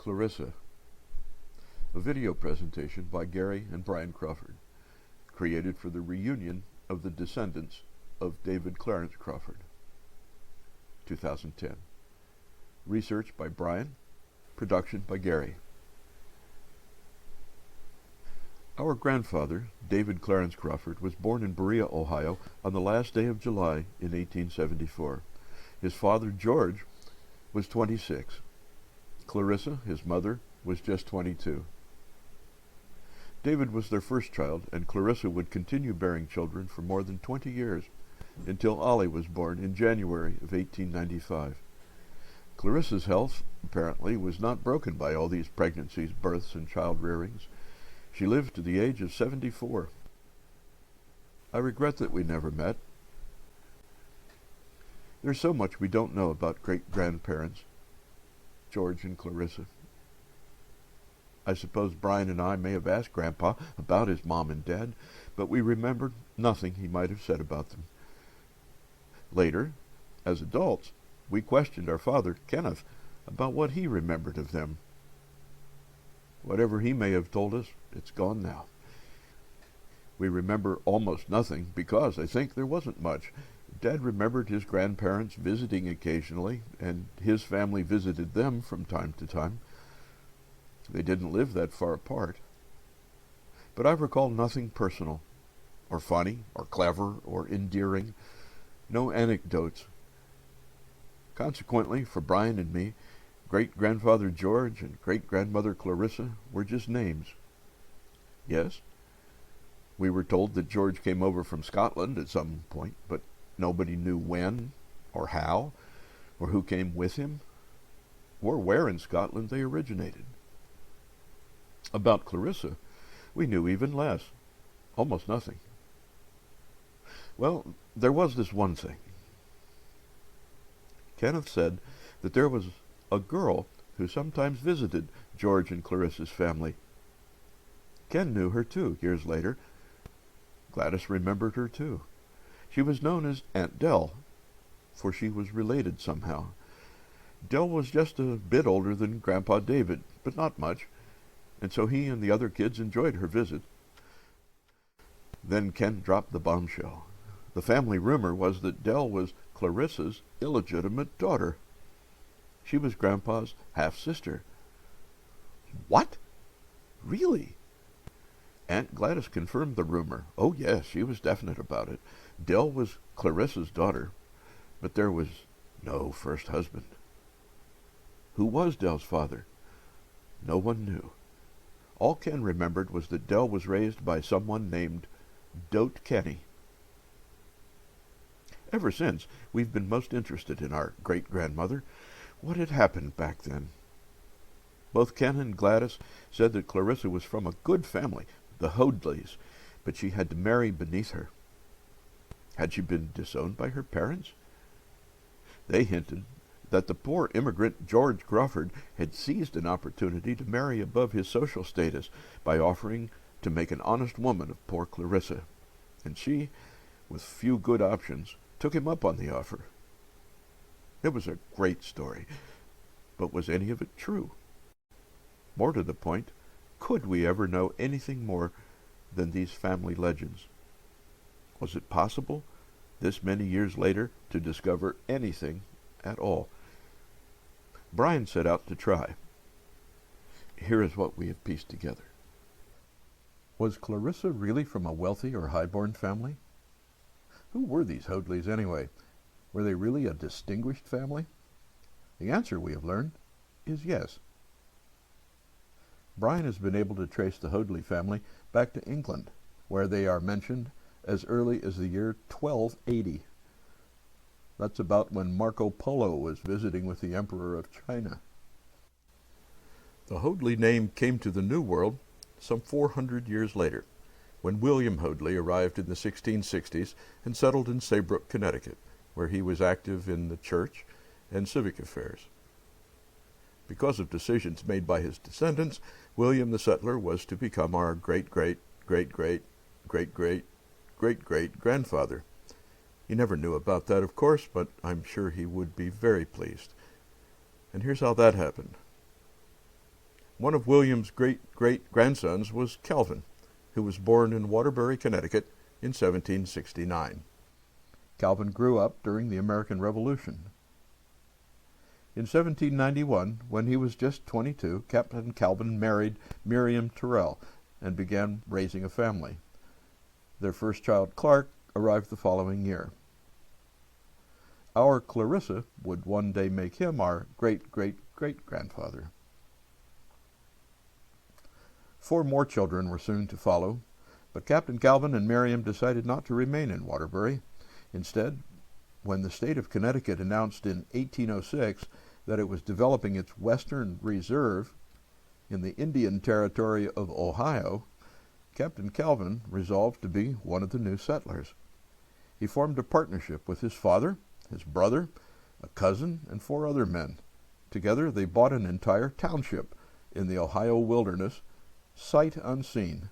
Clarissa, a video presentation by Gary and Brian Crawford, created for the reunion of the descendants of David Clarence Crawford, 2010. Research by Brian, production by Gary. Our grandfather, David Clarence Crawford, was born in Berea, Ohio, on the last day of July in 1874. His father, George, was 26. Clarissa, his mother, was just 22. David was their first child, and Clarissa would continue bearing children for more than 20 years, until Ollie was born in January of 1895. Clarissa's health, apparently, was not broken by all these pregnancies, births, and child rearings. She lived to the age of 74. I regret that we never met. There's so much we don't know about great-grandparents, George and Clarissa. I suppose Brian and I may have asked Grandpa about his mom and dad, but we remembered nothing he might have said about them. Later, as adults, we questioned our father, Kenneth, about what he remembered of them. Whatever he may have told us, it's gone now. We remember almost nothing because I think there wasn't much. Dad remembered his grandparents visiting occasionally, and his family visited them from time to time. They didn't live that far apart. But I recall nothing personal, or funny, or clever, or endearing. No anecdotes. Consequently, for Brian and me, great-grandfather George and great-grandmother Clarissa were just names. Yes, we were told that George came over from Scotland at some point, but nobody knew when, or how, or who came with him, or where in Scotland they originated. About Clarissa, we knew even less, almost nothing. Well, there was this one thing. Kenneth said that there was a girl who sometimes visited George and Clarissa's family. Ken knew her too, years later. Gladys remembered her too. She was known as Aunt Dell, for she was related somehow. Dell was just a bit older than Grandpa David, but not much, and so he and the other kids enjoyed her visit. Then Ken dropped the bombshell. The family rumor was that Dell was Clarissa's illegitimate daughter. She was Grandpa's half-sister. What? Really? Aunt Gladys confirmed the rumor. Oh, yes, she was definite about it. Dell was Clarissa's daughter, but there was no first husband. Who was Dell's father? No one knew. All Ken remembered was that Dell was raised by someone named Dote Kenny. Ever since, we've been most interested in our great-grandmother. What had happened back then? Both Ken and Gladys said that Clarissa was from a good family, the Hoadleys, but she had to marry beneath her. Had she been disowned by her parents? They hinted that the poor immigrant George Crawford had seized an opportunity to marry above his social status by offering to make an honest woman of poor Clarissa, and she, with few good options, took him up on the offer. It was a great story, but was any of it true? More to the point, could we ever know anything more than these family legends? Was it possible, this many years later, to discover anything at all? Brian set out to try. Here is what we have pieced together. Was Clarissa really from a wealthy or high-born family? Who were these Hoadleys anyway? Were they really a distinguished family? The answer, we have learned, is yes. Brian has been able to trace the Hoadley family back to England, where they are mentioned as early as the year 1280. That's about when Marco Polo was visiting with the Emperor of China. The Hoadley name came to the New World some 400 years later, when William Hoadley arrived in the 1660s and settled in Saybrook, Connecticut, where he was active in the church and civic affairs. Because of decisions made by his descendants, William the settler was to become our great-great-great-great-great-great-great-grandfather. He never knew about that, of course, but I'm sure he would be very pleased. And here's how that happened. One of William's great-great-grandsons was Calvin, who was born in Waterbury, Connecticut in 1769. Calvin grew up during the American Revolution. In 1791, when he was just 22, Captain Calvin married Miriam Terrell and began raising a family. Their first child, Clark, arrived the following year. Our Clarissa would one day make him our great-great-great-grandfather. 4 more children were soon to follow, but Captain Calvin and Miriam decided not to remain in Waterbury. Instead, when the state of Connecticut announced in 1806 that it was developing its Western Reserve in the Indian Territory of Ohio, Captain Calvin resolved to be one of the new settlers. He formed a partnership with his father, his brother, a cousin, and 4 other men. Together they bought an entire township in the Ohio wilderness, sight unseen.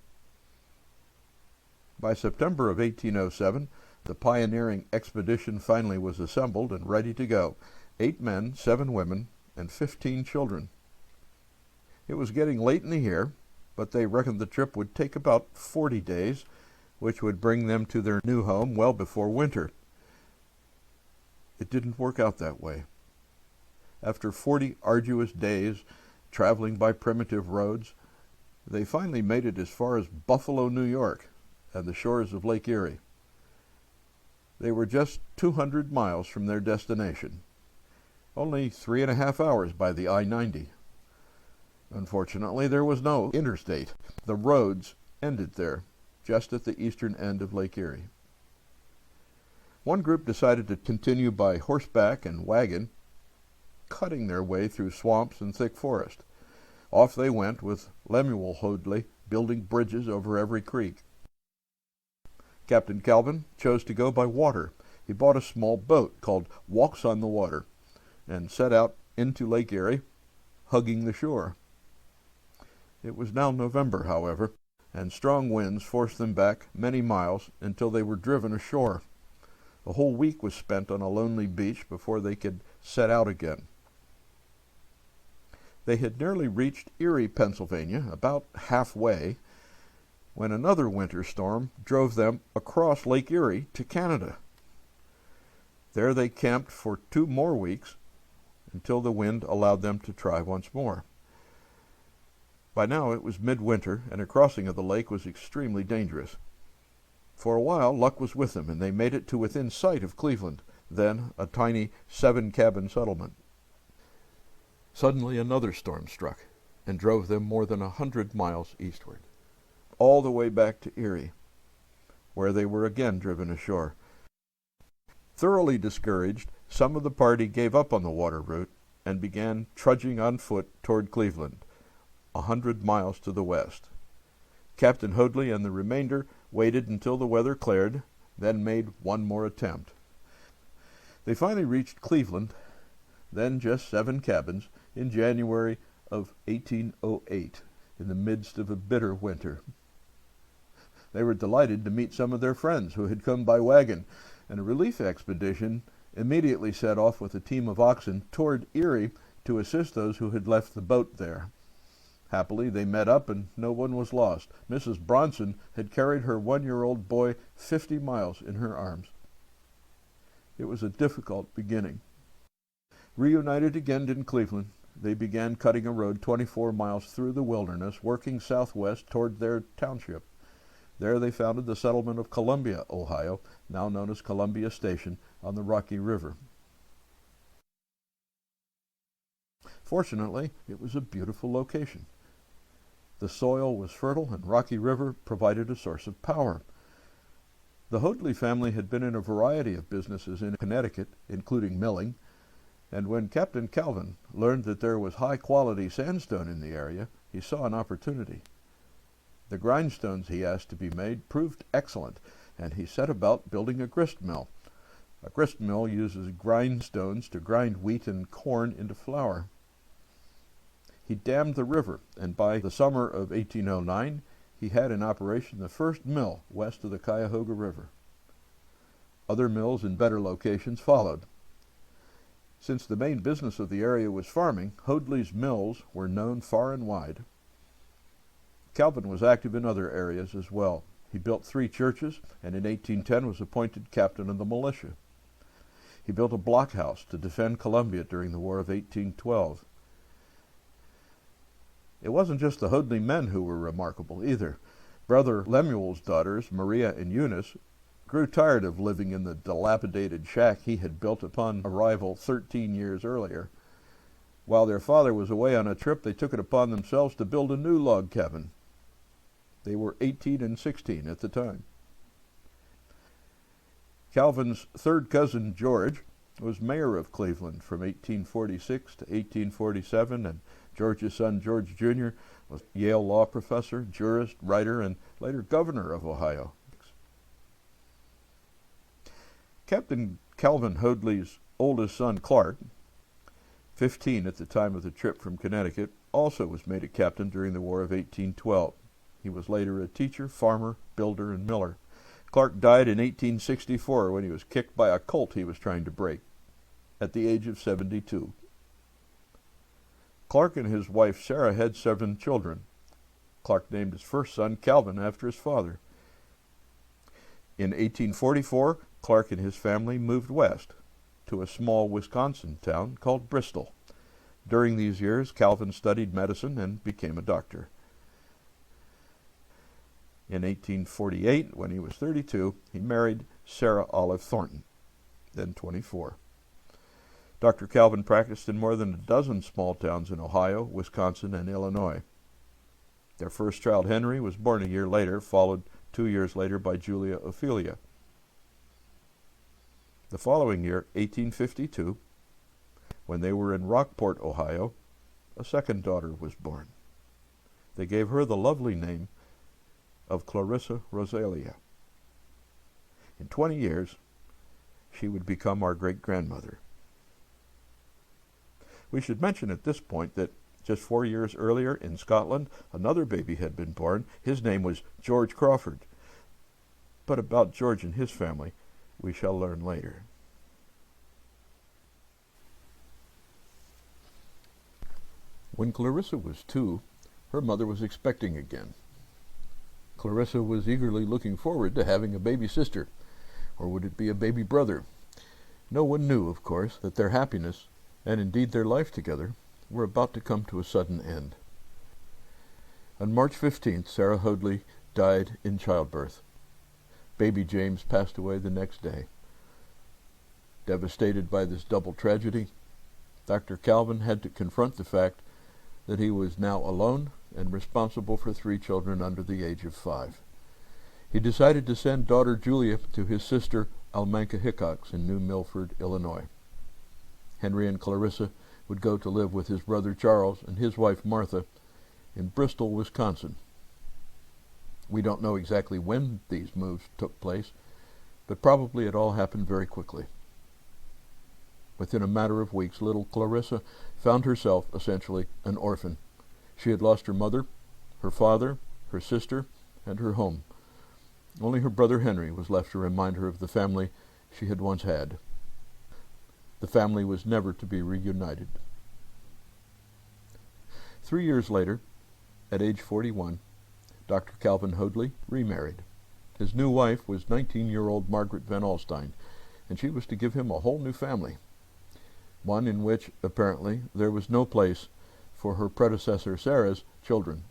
By September of 1807, the pioneering expedition finally was assembled and ready to go. 8 men, 7 women, and 15 children. It was getting late in the year, but they reckoned the trip would take about 40 days, which would bring them to their new home well before winter. It didn't work out that way. After 40 arduous days traveling by primitive roads, they finally made it as far as Buffalo, New York, and the shores of Lake Erie. They were just 200 miles from their destination, only 3.5 hours by the I-90. Unfortunately, there was no interstate. The roads ended there, just at the eastern end of Lake Erie. One group decided to continue by horseback and wagon, cutting their way through swamps and thick forest. Off they went, with Lemuel Hoadley building bridges over every creek. Captain Calvin chose to go by water. He bought a small boat called Walks on the Water and set out into Lake Erie, hugging the shore. It was now November, however, and strong winds forced them back many miles until they were driven ashore. A whole week was spent on a lonely beach before they could set out again. They had nearly reached Erie, Pennsylvania, about halfway, when another winter storm drove them across Lake Erie to Canada. There they camped for 2 more weeks until the wind allowed them to try once more. By now it was midwinter, and a crossing of the lake was extremely dangerous. For a while luck was with them, and they made it to within sight of Cleveland, then a tiny 7-cabin settlement. Suddenly another storm struck and drove them more than 100 miles eastward, all the way back to Erie, where they were again driven ashore. Thoroughly discouraged, some of the party gave up on the water route and began trudging on foot toward Cleveland, 100 miles to the west. Captain Hoadley and the remainder waited until the weather cleared, then made one more attempt. They finally reached Cleveland, then just 7 cabins, in January of 1808, in the midst of a bitter winter. They were delighted to meet some of their friends who had come by wagon, and a relief expedition immediately set off with a team of oxen toward Erie to assist those who had left the boat there. Happily, they met up and no one was lost. Mrs. Bronson had carried her 1-year-old boy 50 miles in her arms. It was a difficult beginning. Reunited again in Cleveland, they began cutting a road 24 miles through the wilderness, working southwest toward their township. There they founded the settlement of Columbia, Ohio, now known as Columbia Station, on the Rocky River. Fortunately, it was a beautiful location. The soil was fertile, and Rocky River provided a source of power. The Hoadley family had been in a variety of businesses in Connecticut, including milling, and when Captain Calvin learned that there was high-quality sandstone in the area, he saw an opportunity. The grindstones he asked to be made proved excellent, and he set about building a grist mill. A grist mill uses grindstones to grind wheat and corn into flour. He dammed the river, and by the summer of 1809, he had in operation the first mill west of the Cuyahoga River. Other mills in better locations followed. Since the main business of the area was farming, Hoadley's mills were known far and wide. Calvin was active in other areas as well. He built 3 churches, and in 1810 was appointed captain of the militia. He built a blockhouse to defend Columbia during the War of 1812. It wasn't just the Hoadley men who were remarkable either. Brother Lemuel's daughters, Maria and Eunice, grew tired of living in the dilapidated shack he had built upon arrival 13 years earlier. While their father was away on a trip, they took it upon themselves to build a new log cabin. They were 18 and 16 at the time. Calvin's third cousin, George, was mayor of Cleveland from 1846 to 1847, and George's son, George Jr., was Yale law professor, jurist, writer, and later governor of Ohio. Captain Calvin Hoadley's oldest son, Clark, 15 at the time of the trip from Connecticut, also was made a captain during the War of 1812. He was later a teacher, farmer, builder, and miller. Clark died in 1864 when he was kicked by a colt he was trying to break, at the age of 72. Clark and his wife Sarah had 7 children. Clark named his first son Calvin after his father. In 1844, Clark and his family moved west to a small Wisconsin town called Bristol. During these years, Calvin studied medicine and became a doctor. In 1848, when he was 32, he married Sarah Olive Thornton, then 24. Dr. Calvin practiced in more than a dozen small towns in Ohio, Wisconsin, and Illinois. Their first child, Henry, was born a year later, followed 2 years later by Julia Ophelia. The following year, 1852, when they were in Rockport, Ohio, a second daughter was born. They gave her the lovely name of Clarissa Roselia. In 20 years, she would become our great-grandmother. We should mention at this point that just 4 years earlier in Scotland, another baby had been born. His name was George Crawford. But about George and his family, we shall learn later. When Clarissa was 2, her mother was expecting again. Clarissa was eagerly looking forward to having a baby sister, or would it be a baby brother? No one knew, of course, that their happiness, and indeed their life together, were about to come to a sudden end. On March 15th, Sarah Hoadley died in childbirth. Baby James passed away the next day. Devastated by this double tragedy, Dr. Calvin had to confront the fact that he was now alone and responsible for 3 children under the age of 5. He decided to send daughter Julia to his sister Almanca Hickox in New Milford, Illinois. Henry and Clarissa would go to live with his brother Charles and his wife Martha in Bristol, Wisconsin. We don't know exactly when these moves took place, but probably it all happened very quickly. Within a matter of weeks, little Clarissa found herself essentially an orphan. She had lost her mother, her father, her sister, and her home. Only her brother Henry was left to remind her of the family she had once had. The family was never to be reunited. 3 years later, at age 41, Dr. Calvin Hoadley remarried. His new wife was 19-year-old Margaret Van Alstyne, and she was to give him a whole new family, one in which, apparently, there was no place for her predecessor Sarah's children.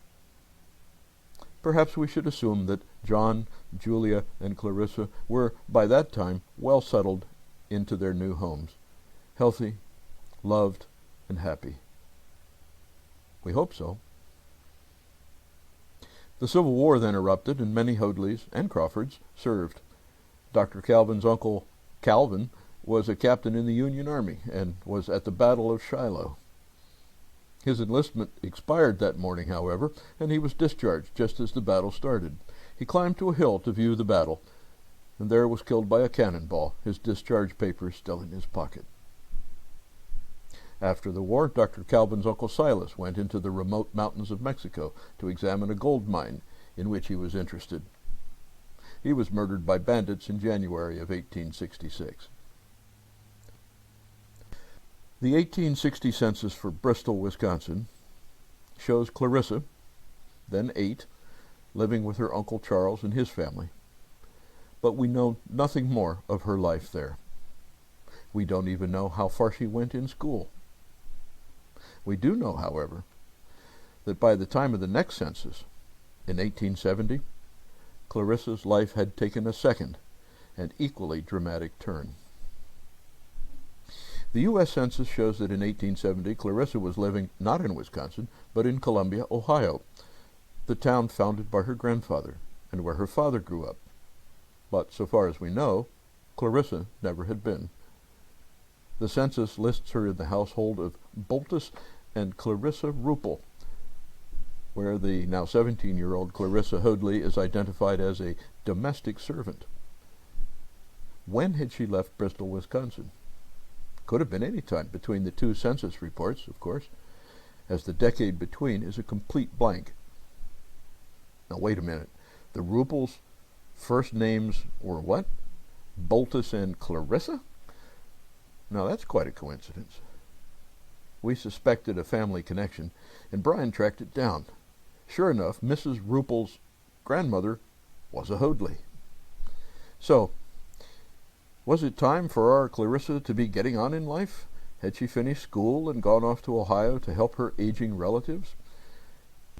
Perhaps we should assume that John, Julia, and Clarissa were, by that time, well settled into their new homes, healthy, loved, and happy. We hope so. The Civil War then erupted, and many Hoadleys and Crawfords served. Dr. Calvin's uncle, Calvin, was a captain in the Union Army and was at the Battle of Shiloh. His enlistment expired that morning, however, and he was discharged just as the battle started. He climbed to a hill to view the battle, and there was killed by a cannonball, his discharge papers still in his pocket. After the war, Dr. Calvin's uncle Silas went into the remote mountains of Mexico to examine a gold mine in which he was interested. He was murdered by bandits in January of 1866. The 1860 census for Bristol, Wisconsin, shows Clarissa, then 8, living with her Uncle Charles and his family. But we know nothing more of her life there. We don't even know how far she went in school. We do know, however, that by the time of the next census, in 1870, Clarissa's life had taken a second and equally dramatic turn. The U.S. Census shows that in 1870, Clarissa was living not in Wisconsin, but in Columbia, Ohio, the town founded by her grandfather and where her father grew up. But so far as we know, Clarissa never had been. The census lists her in the household of Boltus and Clarissa Ruppel, where the now 17-year-old Clarissa Hoadley is identified as a domestic servant. When had she left Bristol, Wisconsin? Could have been any time between the two census reports, of course, as the decade between is a complete blank. Now wait a minute. The Ruppels' first names were what? Boltus and Clarissa? Now that's quite a coincidence. We suspected a family connection, and Brian tracked it down. Sure enough, Mrs. Ruppel's grandmother was a Hoadley. So, was it time for our Clarissa to be getting on in life? Had she finished school and gone off to Ohio to help her aging relatives?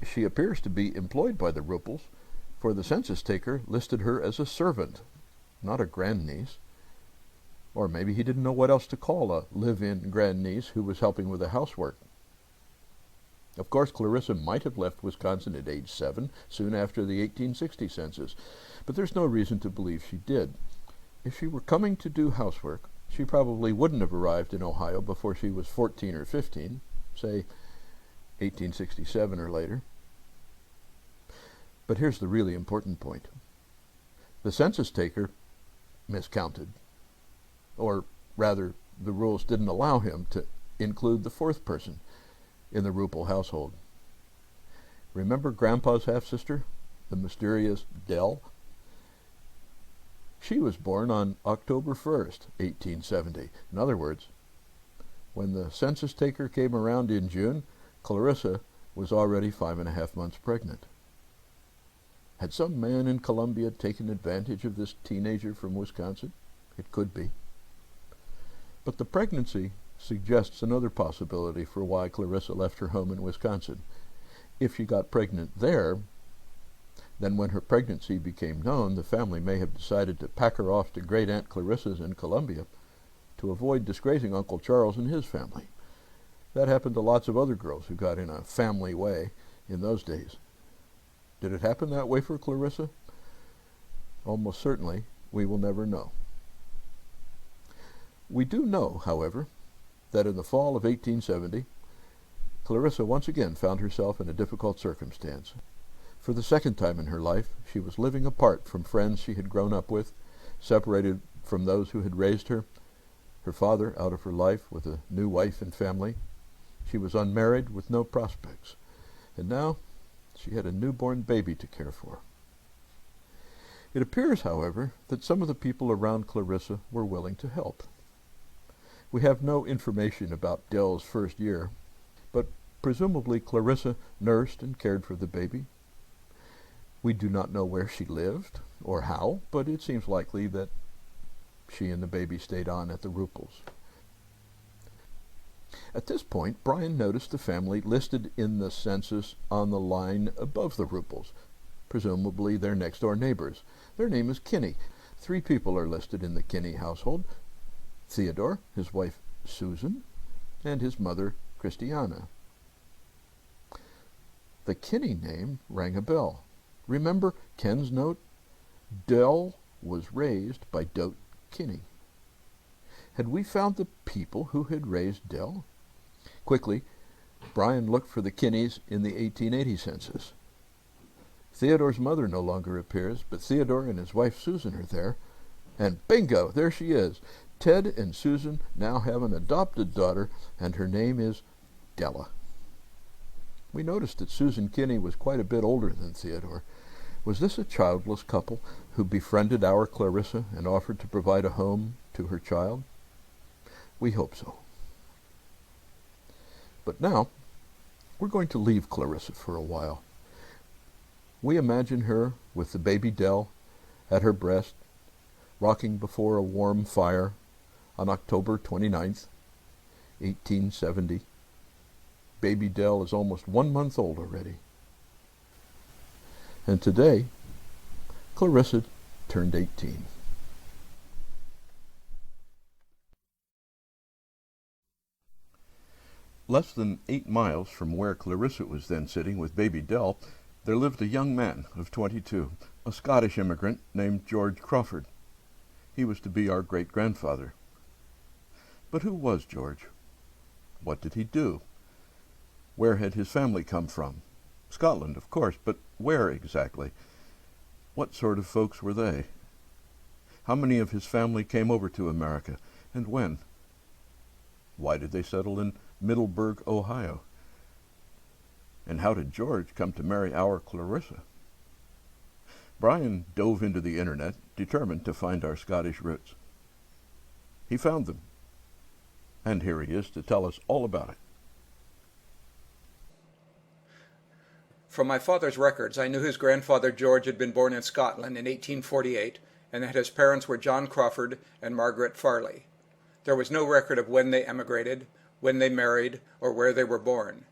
She appears to be employed by the Ruppels, for the census taker listed her as a servant, not a grandniece. Or maybe he didn't know what else to call a live-in grandniece who was helping with the housework. Of course, Clarissa might have left Wisconsin at age 7, soon after the 1860 census, but there's no reason to believe she did. If she were coming to do housework, she probably wouldn't have arrived in Ohio before she was 14 or 15, say 1867 or later. But here's the really important point. The census taker miscounted, or rather, the rules didn't allow him to include the fourth person in the Ruppel household. Remember Grandpa's half-sister, the mysterious Dell? She was born on October 1st, 1870. In other words, when the census taker came around in June, Clarissa was already 5.5 months pregnant. Had some man in Columbia taken advantage of this teenager from Wisconsin? It could be. But the pregnancy suggests another possibility for why Clarissa left her home in Wisconsin. If she got pregnant there, then when her pregnancy became known, the family may have decided to pack her off to Great Aunt Clarissa's in Columbia to avoid disgracing Uncle Charles and his family. That happened to lots of other girls who got in a family way in those days. Did it happen that way for Clarissa? Almost certainly, we will never know. We do know, however, that in the fall of 1870, Clarissa once again found herself in a difficult circumstance. For the second time in her life, she was living apart from friends she had grown up with, separated from those who had raised her, her father out of her life with a new wife and family. She was unmarried with no prospects, and now she had a newborn baby to care for. It appears, however, that some of the people around Clarissa were willing to help. We have no information about Dell's first year, but presumably Clarissa nursed and cared for the baby. We do not know where she lived or how, but it seems likely that she and the baby stayed on at the Ruppels. At this point, Brian noticed the family listed in the census on the line above the Ruppels, presumably their next-door neighbors. Their name is Kinney. 3 people are listed in the Kinney household: Theodore, his wife Susan, and his mother Christiana. The Kinney name rang a bell. Remember Ken's note? Dell was raised by Dote Kinney. Had we found the people who had raised Dell? Quickly, Brian looked for the Kinneys in the 1880 census. Theodore's mother no longer appears, but Theodore and his wife Susan are there. And bingo, there she is. Ted and Susan now have an adopted daughter, and her name is Della. We noticed that Susan Kinney was quite a bit older than Theodore. Was this a childless couple who befriended our Clarissa and offered to provide a home to her child? We hope so. But now, we're going to leave Clarissa for a while. We imagine her with the baby Dell at her breast, rocking before a warm fire on October 29th, 1870. Baby Dell is almost 1 month old already. And today, Clarissa turned 18. Less than 8 miles from where Clarissa was then sitting with baby Dell, there lived a young man of 22, a Scottish immigrant named George Crawford. He was to be our great-grandfather. But who was George? What did he do? Where had his family come from? Scotland, of course, but where exactly? What sort of folks were they? How many of his family came over to America, and when? Why did they settle in Middleburg, Ohio? And how did George come to marry our Clarissa? Brian dove into the internet, determined to find our Scottish roots. He found them, and here he is to tell us all about it. From my father's records, I knew his grandfather George had been born in Scotland in 1848, and that his parents were John Crawford and Margaret Farley. There was no record of when they emigrated, when they married, or where they were born.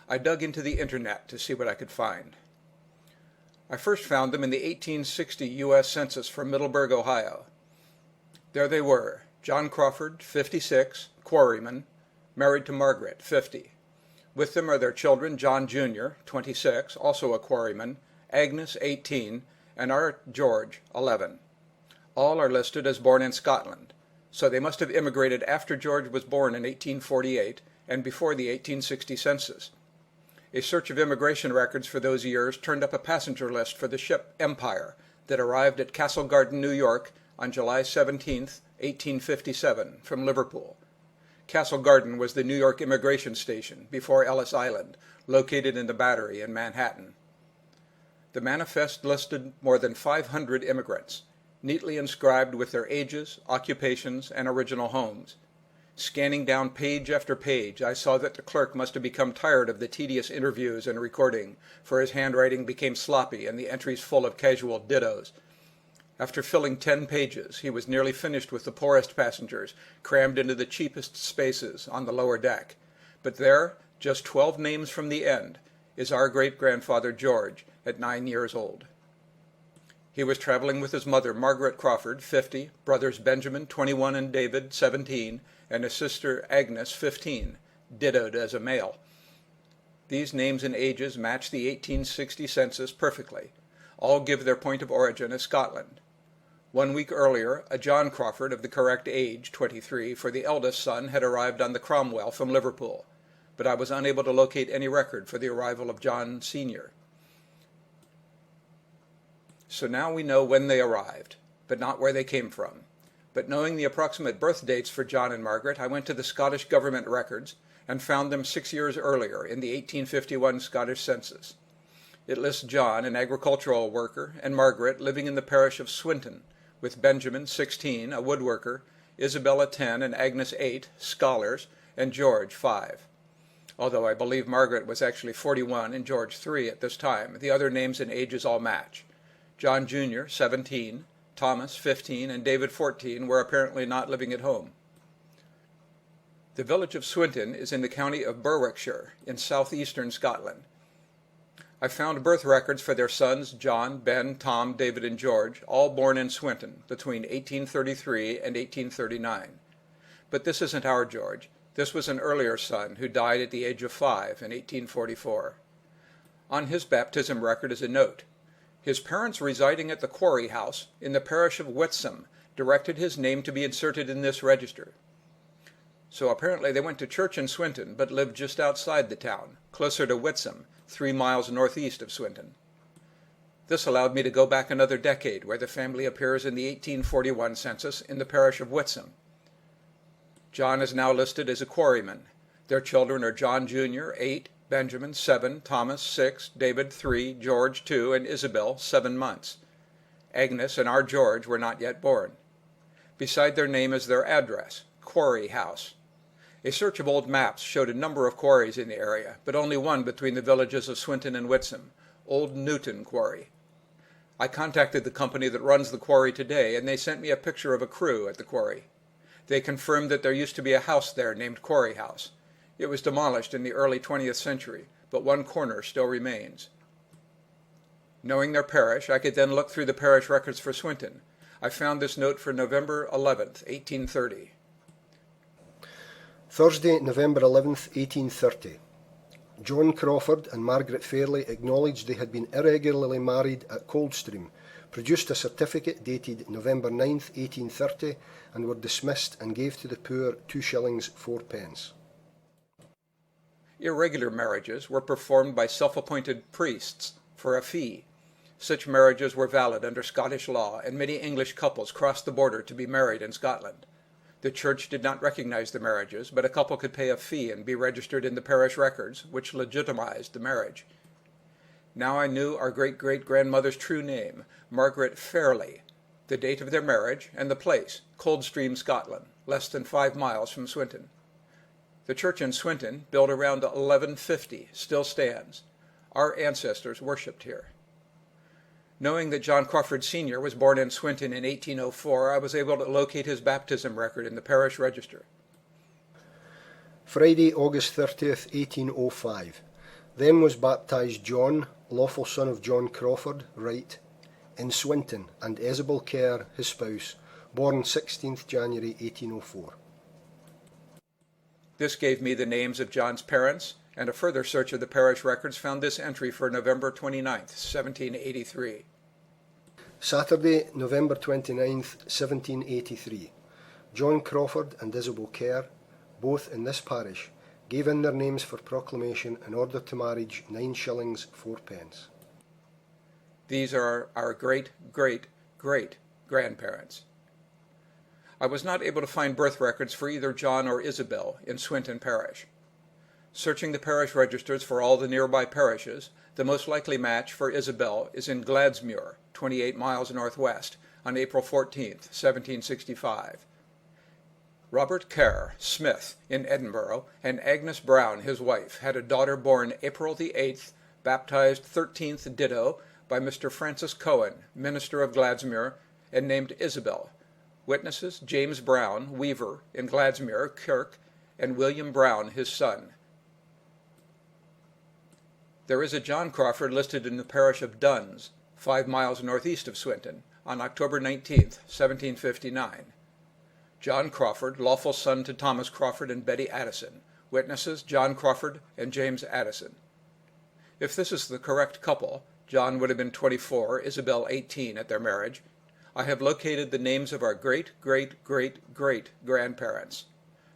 I dug into the internet to see what I could find. I first found them in the 1860 U.S. Census for Middleburg, Ohio. There they were: John Crawford, 56, quarryman, married to Margaret, 50. With them are their children, John Jr., 26, also a quarryman, Agnes, 18, and our George, 11. All are listed as born in Scotland, so they must have immigrated after George was born in 1848 and before the 1860 census. A search of immigration records for those years turned up a passenger list for the ship Empire that arrived at Castle Garden, New York on July 17, 1857, from Liverpool. Castle Garden was the New York immigration station before Ellis Island, located in the Battery in Manhattan. The manifest listed more than 500 immigrants, neatly inscribed with their ages, occupations, and original homes. Scanning down page after page, I saw that the clerk must have become tired of the tedious interviews and recording, for his handwriting became sloppy and the entries full of casual dittos. After filling 10 pages, he was nearly finished with the poorest passengers, crammed into the cheapest spaces on the lower deck. But there, just 12 names from the end, is our great-grandfather George, at 9 years old. He was traveling with his mother, Margaret Crawford, 50, brothers Benjamin, 21, and David, 17, and his sister Agnes, 15, dittoed as a male. These names and ages match the 1860 census perfectly. All give their point of origin as Scotland. 1 week earlier, a John Crawford of the correct age, 23, for the eldest son, had arrived on the Cromwell from Liverpool, but I was unable to locate any record for the arrival of John Sr. So now we know when they arrived, but not where they came from. But knowing the approximate birth dates for John and Margaret, I went to the Scottish government records and found them 6 years earlier in the 1851 Scottish census. It lists John, an agricultural worker, and Margaret living in the parish of Swinton, with Benjamin, 16, a woodworker, Isabella, 10, and Agnes, 8, scholars, and George, 5. Although I believe Margaret was actually 41 and George 3 at this time, the other names and ages all match. John Jr., 17, Thomas, 15, and David, 14, were apparently not living at home. The village of Swinton is in the county of Berwickshire, in southeastern Scotland. I found birth records for their sons, John, Ben, Tom, David, and George, all born in Swinton between 1833 and 1839. But this isn't our George. This was an earlier son who died at the age of 5 in 1844. On his baptism record is a note. His parents residing at the Quarry House in the parish of Whitsom directed his name to be inserted in this register. So apparently they went to church in Swinton, but lived just outside the town, closer to Whitsom, 3 miles northeast of Swinton. This allowed me to go back another decade, where the family appears in the 1841 census in the parish of Whitsom. John is now listed as a quarryman. Their children are John Jr., 8, Benjamin, 7, Thomas, 6, David, 3, George, 2, and Isabel, 7 months. Agnes and our George were not yet born. Beside their name is their address, Quarry House. A search of old maps showed a number of quarries in the area, but only one between the villages of Swinton and Whitsom, Old Newton Quarry. I contacted the company that runs the quarry today, and they sent me a picture of a crew at the quarry. They confirmed that there used to be a house there named Quarry House. It was demolished in the early 20th century, but one corner still remains. Knowing their parish, I could then look through the parish records for Swinton. I found this note for November 11th, 1830. Thursday, November 11th, 1830. John Crawford and Margaret Fairley acknowledged they had been irregularly married at Coldstream, produced a certificate dated November 9th, 1830, and were dismissed and gave to the poor 2 shillings 4 pence. Irregular marriages were performed by self-appointed priests for a fee. Such marriages were valid under Scottish law, and many English couples crossed the border to be married in Scotland. The church did not recognize the marriages, but a couple could pay a fee and be registered in the parish records, which legitimized the marriage. Now I knew our great-great-grandmother's true name, Margaret Fairley, the date of their marriage, and the place, Coldstream, Scotland, less than 5 miles from Swinton. The church in Swinton, built around 1150, still stands. Our ancestors worshipped here. Knowing that John Crawford Sr. was born in Swinton in 1804, I was able to locate his baptism record in the parish register. Friday, August 30th, 1805. Then was baptized John, lawful son of John Crawford, Wright, in Swinton, and Isabel Kerr, his spouse, born 16th January 1804. This gave me the names of John's parents, and a further search of the parish records found this entry for November 29th, 1783. Saturday, November 29th, 1783. John Crawford and Isabel Kerr, both in this parish, gave in their names for proclamation in order to marriage 9 shillings 4 pence. These are our great-great-great-grandparents. I was not able to find birth records for either John or Isabel in Swinton Parish. Searching the parish registers for all the nearby parishes, the most likely match for Isabel is in Gladsmuir, 28 miles northwest, on April 14th, 1765. Robert Kerr, Smith, in Edinburgh, and Agnes Brown, his wife, had a daughter born April the 8th, baptized 13th ditto by Mr. Francis Cohen, minister of Gladsmuir, and named Isabel. Witnesses James Brown, weaver, in Gladsmuir Kirk, and William Brown, his son. There is a John Crawford listed in the parish of Duns, 5 miles northeast of Swinton, on October 19th, 1759. John Crawford, lawful son to Thomas Crawford and Betty Addison. Witnesses John Crawford and James Addison. If this is the correct couple, John would have been 24, Isabel 18 at their marriage. I have located the names of our great-great-great-great-grandparents,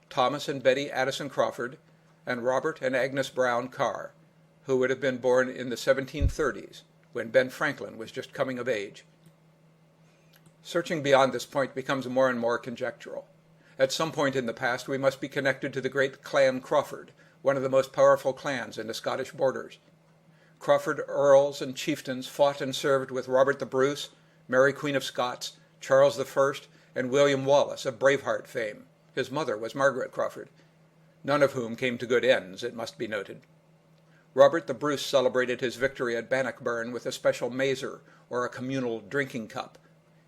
Thomas and Betty Addison Crawford, and Robert and Agnes Brown Carr, who would have been born in the 1730s, when Ben Franklin was just coming of age. Searching beyond this point becomes more and more conjectural. At some point in the past we must be connected to the great Clan Crawford, one of the most powerful clans in the Scottish borders. Crawford earls and chieftains fought and served with Robert the Bruce, Mary Queen of Scots, Charles I, and William Wallace of Braveheart fame. His mother was Margaret Crawford, none of whom came to good ends, it must be noted. Robert the Bruce celebrated his victory at Bannockburn with a special mazer, or a communal drinking cup,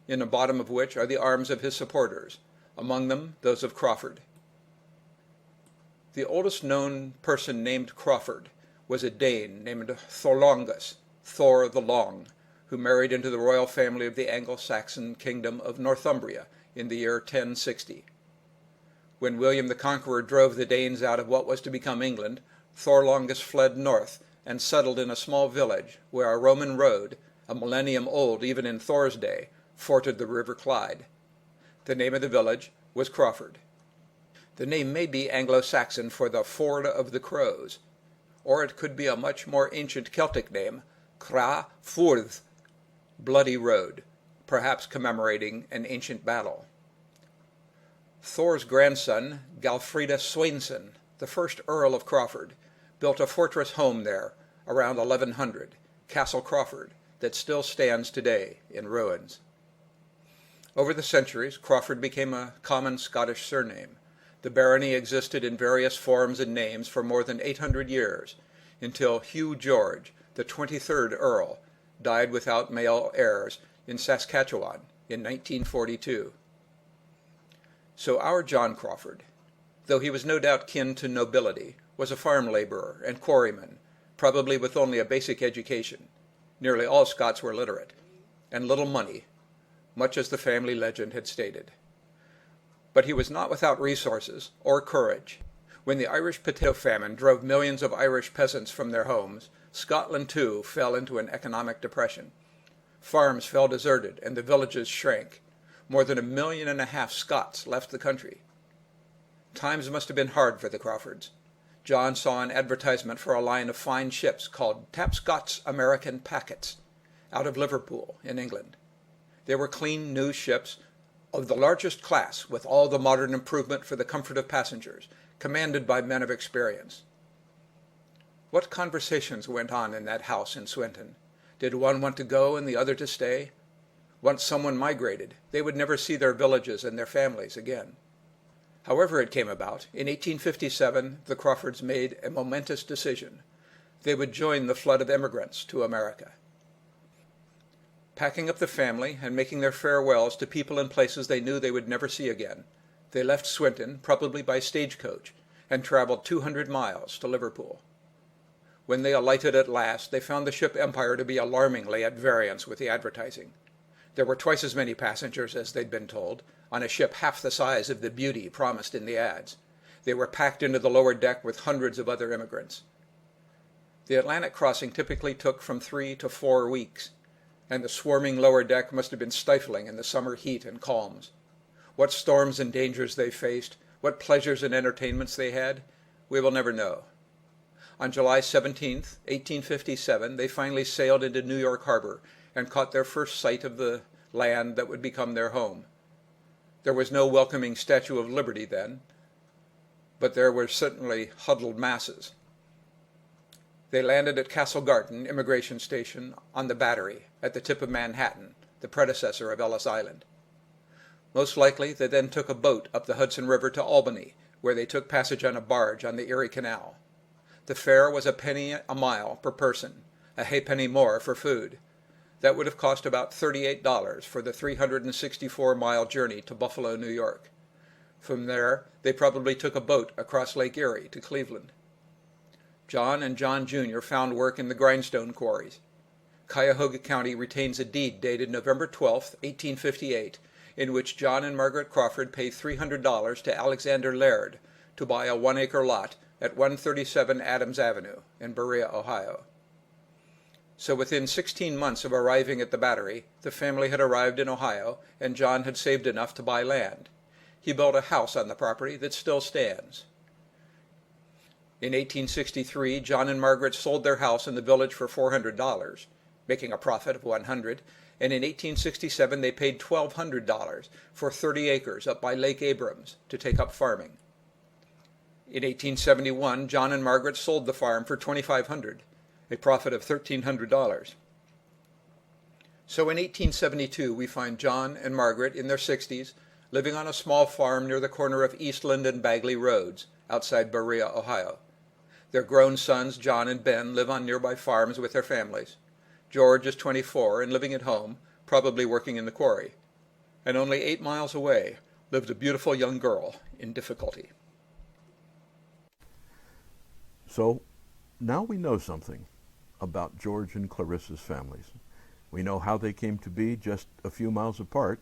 in the bottom of which are the arms of his supporters, among them those of Crawford. The oldest known person named Crawford was a Dane named Thorlongus, Thor the Long, who married into the royal family of the Anglo-Saxon kingdom of Northumbria in the year 1060. When William the Conqueror drove the Danes out of what was to become England, Thorlongus fled north and settled in a small village where a Roman road, a millennium old even in Thor's day, forded the River Clyde. The name of the village was Crawford. The name may be Anglo-Saxon for the Ford of the Crows, or it could be a much more ancient Celtic name, Cra Furth, Bloody Road, perhaps commemorating an ancient battle. Thor's grandson, Galfrida Swainson, the first Earl of Crawford, built a fortress home there around 1100, Castle Crawford, that still stands today in ruins. Over the centuries, Crawford became a common Scottish surname. The barony existed in various forms and names for more than 800 years, until Hugh George, the 23rd Earl, died without male heirs in Saskatchewan in 1942. So our John Crawford, though he was no doubt kin to nobility, was a farm laborer and quarryman, probably with only a basic education. Nearly all Scots were literate, and little money, much as the family legend had stated. But he was not without resources or courage. When the Irish potato famine drove millions of Irish peasants from their homes, Scotland too fell into an economic depression. Farms fell deserted and the villages shrank. More than 1.5 million Scots left the country. Times must have been hard for the Crawfords. John saw an advertisement for a line of fine ships called Tapscott's American Packets out of Liverpool in England. They were clean, new ships of the largest class, with all the modern improvement for the comfort of passengers, commanded by men of experience. What conversations went on in that house in Swinton? Did one want to go and the other to stay? Once someone migrated, they would never see their villages and their families again. However it came about, in 1857 the Crawfords made a momentous decision. They would join the flood of immigrants to America. Packing up the family and making their farewells to people and places they knew they would never see again, they left Swinton, probably by stagecoach, and traveled 200 miles to Liverpool. When they alighted at last, they found the ship Empire to be alarmingly at variance with the advertising. There were twice as many passengers as they'd been told, on a ship half the size of the beauty promised in the ads. They were packed into the lower deck with hundreds of other immigrants. The Atlantic crossing typically took from 3 to 4 weeks, and the swarming lower deck must have been stifling in the summer heat and calms. What storms and dangers they faced, what pleasures and entertainments they had, we will never know. On July 17, 1857, they finally sailed into New York Harbor and caught their first sight of the land that would become their home. There was no welcoming Statue of Liberty then, but there were certainly huddled masses. They landed at Castle Garden Immigration Station on the Battery at the tip of Manhattan, the predecessor of Ellis Island. Most likely they then took a boat up the Hudson River to Albany, where they took passage on a barge on the Erie Canal. The fare was a penny a mile per person, a halfpenny more for food. That would have cost about $38 for the 364-mile journey to Buffalo, New York. From there, they probably took a boat across Lake Erie to Cleveland. John and John Jr. found work in the grindstone quarries. Cuyahoga County retains a deed dated November 12, 1858, in which John and Margaret Crawford paid $300 to Alexander Laird to buy a 1-acre lot at 137 Adams Avenue in Berea, Ohio. So within 16 months of arriving at the Battery, the family had arrived in Ohio, and John had saved enough to buy land. He built a house on the property that still stands. In 1863, John and Margaret sold their house in the village for $400, making a profit of $100, and in 1867 they paid $1,200 for 30 acres up by Lake Abrams to take up farming. In 1871, John and Margaret sold the farm for $2,500, a profit of $1,300. So in 1872 we find John and Margaret in their 60s, living on a small farm near the corner of Eastland and Bagley Roads, outside Berea, Ohio. Their grown sons, John and Ben, live on nearby farms with their families. George is 24 and living at home, probably working in the quarry. And only 8 miles away lived a beautiful young girl in difficulty. So, now we know something about George and Clarissa's families. We know how they came to be just a few miles apart,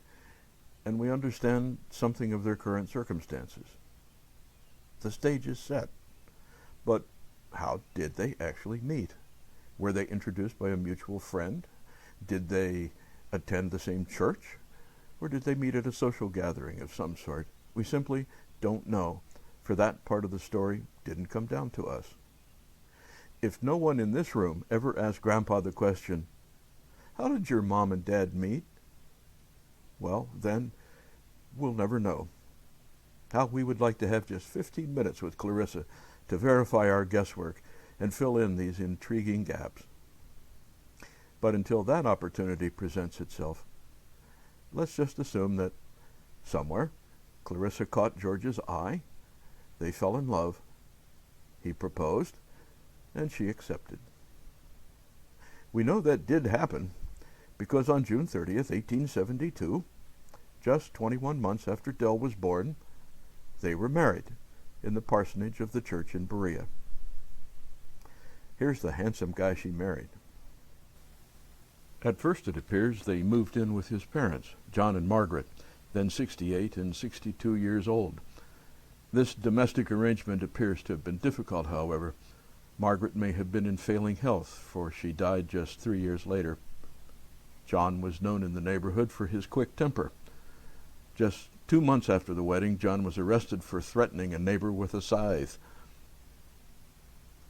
and we understand something of their current circumstances. The stage is set. But how did they actually meet? Were they introduced by a mutual friend? Did they attend the same church? Or did they meet at a social gathering of some sort? We simply don't know, for that part of the story didn't come down to us. If no one in this room ever asked Grandpa the question, "How did your mom and dad meet?" well, then we'll never know. How we would like to have just 15 minutes with Clarissa to verify our guesswork and fill in these intriguing gaps. But until that opportunity presents itself, let's just assume that somewhere Clarissa caught George's eye, They fell in love. He proposed, and she accepted. We know that did happen because on June 30th, 1872, just 21 months after Dell was born, they were married in the parsonage of the church in Berea. Here's the handsome guy she married. At first it appears they moved in with his parents, John and Margaret, then 68 and 62 years old. This domestic arrangement appears to have been difficult, however. Margaret may have been in failing health, for she died just 3 years later. John was known in the neighborhood for his quick temper. Just 2 months after the wedding, John was arrested for threatening a neighbor with a scythe.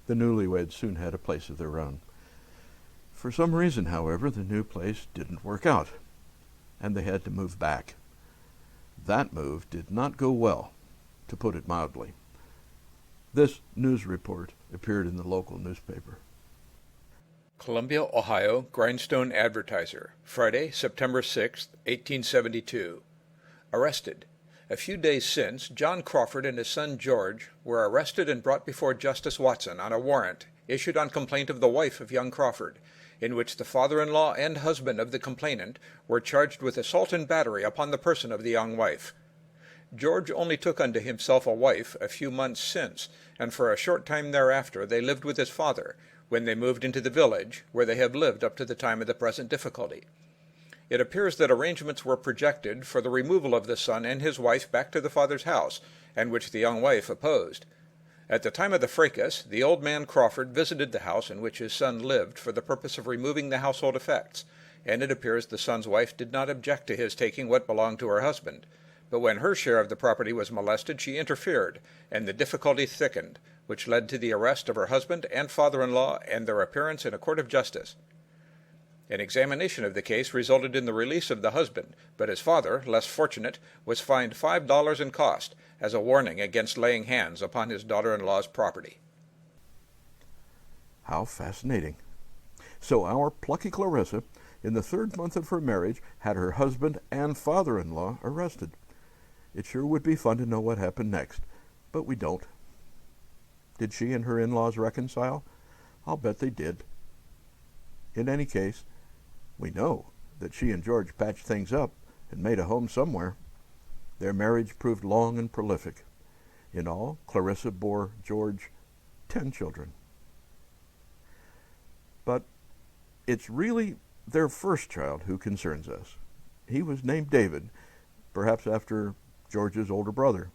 The newlyweds soon had a place of their own. For some reason, however, the new place didn't work out, and they had to move back. That move did not go well, to put it mildly. This news report appeared in the local newspaper. Columbia, Ohio, Grindstone Advertiser, Friday, September 6, 1872. Arrested. A few days since, John Crawford and his son George were arrested and brought before Justice Watson on a warrant issued on complaint of the wife of young Crawford, in which the father-in-law and husband of the complainant were charged with assault and battery upon the person of the young wife. George only took unto himself a wife a few months since, and for a short time thereafter they lived with his father, when they moved into the village, where they have lived up to the time of the present difficulty. It appears that arrangements were projected for the removal of the son and his wife back to the father's house, and which the young wife opposed. At the time of the fracas, the old man Crawford visited the house in which his son lived for the purpose of removing the household effects, and it appears the son's wife did not object to his taking what belonged to her husband. But when her share of the property was molested, she interfered, and the difficulty thickened, which led to the arrest of her husband and father-in-law and their appearance in a court of justice. An examination of the case resulted in the release of the husband, but his father, less fortunate, was fined $5 in cost, as a warning against laying hands upon his daughter-in-law's property. How fascinating. So our plucky Clarissa, in the 3rd month of her marriage, had her husband and father-in-law arrested. It sure would be fun to know what happened next, but we don't. Did she and her in-laws reconcile? I'll bet they did. In any case, we know that she and George patched things up and made a home somewhere. Their marriage proved long and prolific. In all, Clarissa bore George 10 children. But it's really their first child who concerns us. He was named David, perhaps after George's older brother.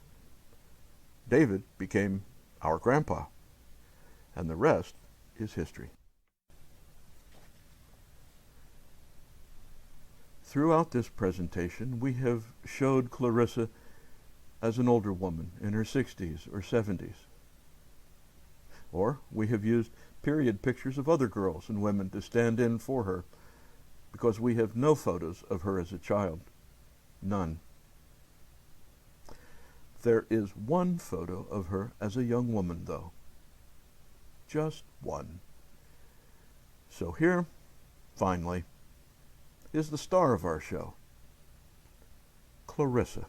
David became our grandpa, and the rest is history. Throughout this presentation, we have showed Clarissa as an older woman in her 60s or 70s. Or we have used period pictures of other girls and women to stand in for her, because we have no photos of her as a child. None. There is one photo of her as a young woman, though. Just one. So here, finally, is the star of our show, Clarissa.